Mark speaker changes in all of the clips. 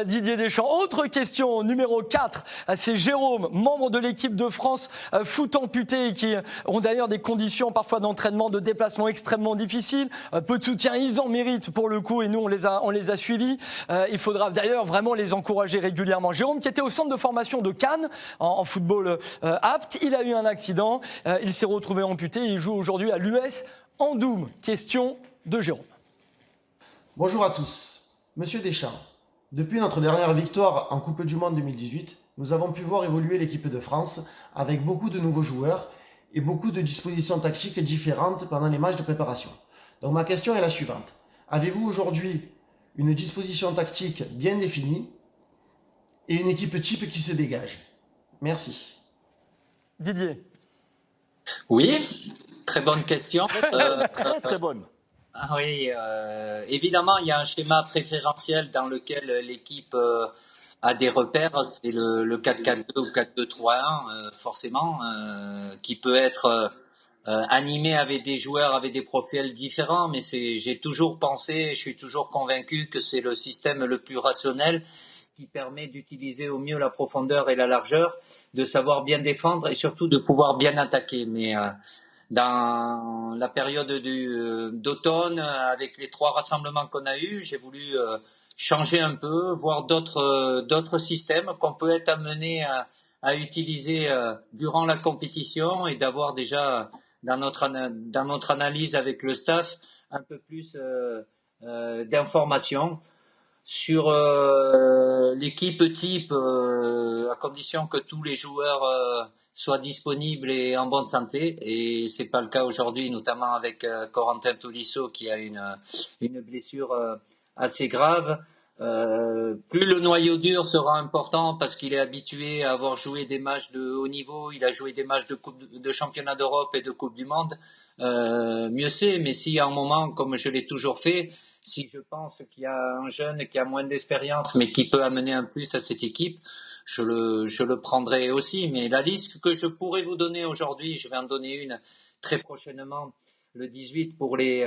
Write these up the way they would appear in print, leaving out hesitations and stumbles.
Speaker 1: Didier Deschamps. Autre question, numéro 4, c'est Jérôme, membre de l'équipe de France foot amputé, qui ont d'ailleurs des conditions parfois d'entraînement, de déplacement extrêmement difficiles. Peu de soutien, ils en méritent pour le coup, et nous on les a suivis. Il faudra d'ailleurs vraiment les encourager régulièrement. Jérôme, qui était au centre de formation de Cannes en football apte, il a eu un accident, il s'est retrouvé amputé, et il joue aujourd'hui à l'US Andoum. Question de Jérôme.
Speaker 2: Bonjour à tous. Monsieur Deschamps, depuis notre dernière victoire en Coupe du Monde 2018, nous avons pu voir évoluer l'équipe de France avec beaucoup de nouveaux joueurs et beaucoup de dispositions tactiques différentes pendant les matchs de préparation. Donc ma question est la suivante. Avez-vous aujourd'hui une disposition tactique bien définie et une équipe type qui se dégage? Merci.
Speaker 1: Didier.
Speaker 3: Oui, très bonne question.
Speaker 4: Très bonne.
Speaker 3: Ah oui, évidemment, il y a un schéma préférentiel dans lequel l'équipe a des repères. C'est le 4-4-2 ou 4-2-3-1, forcément, qui peut être animé avec des joueurs avec des profils différents. Mais j'ai toujours pensé, je suis toujours convaincu que c'est le système le plus rationnel qui permet d'utiliser au mieux la profondeur et la largeur, de savoir bien défendre et surtout de pouvoir bien attaquer. Mais dans la période d'automne, avec les 3 rassemblements qu'on a eus, j'ai voulu changer un peu, voir d'autres systèmes qu'on peut être amené à utiliser durant la compétition et d'avoir déjà dans notre analyse avec le staff un peu plus d'informations sur l'équipe type, à condition que tous les joueurs soient disponibles et en bonne santé, et c'est pas le cas aujourd'hui, notamment avec Corentin Tolisso qui a une blessure assez grave. Plus le noyau dur sera important parce qu'il est habitué à avoir joué des matchs de haut niveau, il a joué des matchs de championnat d'Europe et de Coupe du Monde, mieux c'est. Mais si à un moment, comme je l'ai toujours fait, si je pense qu'il y a un jeune qui a moins d'expérience mais qui peut amener un plus à cette équipe, je le prendrai aussi. Mais la liste que je pourrais vous donner aujourd'hui, je vais en donner une très prochainement, le 18, pour les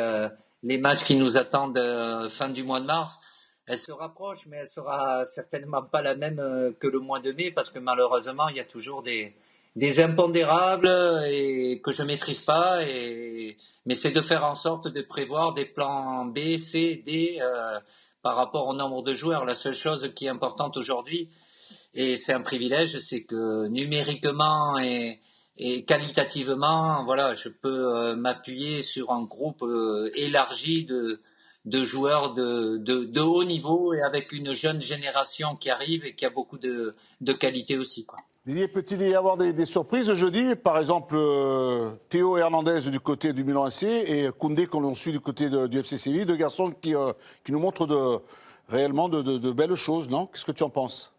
Speaker 3: matchs qui nous attendent fin du mois de mars. Elle se rapproche, mais elle sera certainement pas la même que le mois de mai, parce que malheureusement, il y a toujours des impondérables et que je maîtrise pas. Mais c'est de faire en sorte de prévoir des plans B, C, D par rapport au nombre de joueurs. La seule chose qui est importante aujourd'hui, et c'est un privilège, c'est que numériquement et qualitativement, voilà, je peux m'appuyer sur un groupe élargi de joueurs de haut niveau et avec une jeune génération qui arrive et qui a beaucoup de qualité aussi, quoi.
Speaker 4: Didier, peut-il y avoir des surprises jeudi? Par exemple, Théo Hernandez du côté du Milan AC et Koundé qu'on suit du côté du FC Séville, 2 garçons qui nous montrent réellement de belles choses, non? Qu'est-ce que tu en penses?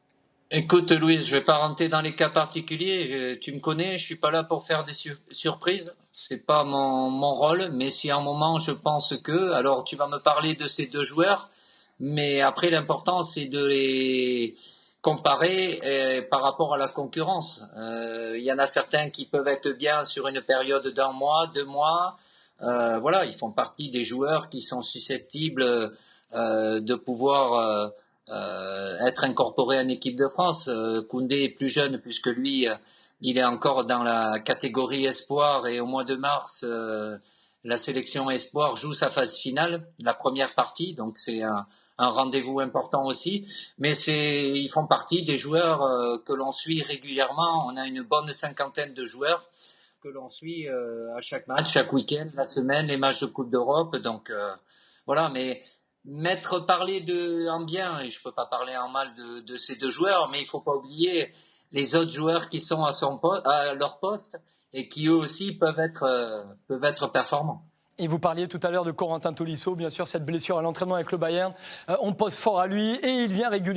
Speaker 3: Écoute, Louis, je vais pas rentrer dans les cas particuliers. Tu me connais, je suis pas là pour faire des surprises. C'est pas mon rôle. Mais si à un moment je pense que, alors tu vas me parler de ces 2 joueurs, mais après l'important c'est de les comparer par rapport à la concurrence. Il y en a certains qui peuvent être bien sur une période d'1 mois, 2 mois. Voilà, ils font partie des joueurs qui sont susceptibles de pouvoir être incorporé en équipe de France. Koundé est plus jeune puisque lui, il est encore dans la catégorie espoir, et au mois de mars, la sélection espoir joue sa phase finale, la première partie, donc c'est un rendez-vous important aussi. Mais ils font partie des joueurs que l'on suit régulièrement. On a une bonne 50aine de joueurs que l'on suit à chaque match, chaque week-end, la semaine, les matchs de Coupe d'Europe. Donc voilà, mais parler en bien, et je peux pas parler en mal de ces 2 joueurs, mais il faut pas oublier les autres joueurs qui sont à leur poste et qui eux aussi peuvent être performants.
Speaker 1: Et vous parliez tout à l'heure de Corentin Tolisso, bien sûr, cette blessure à l'entraînement avec le Bayern, on pose fort à lui et il vient régulièrement.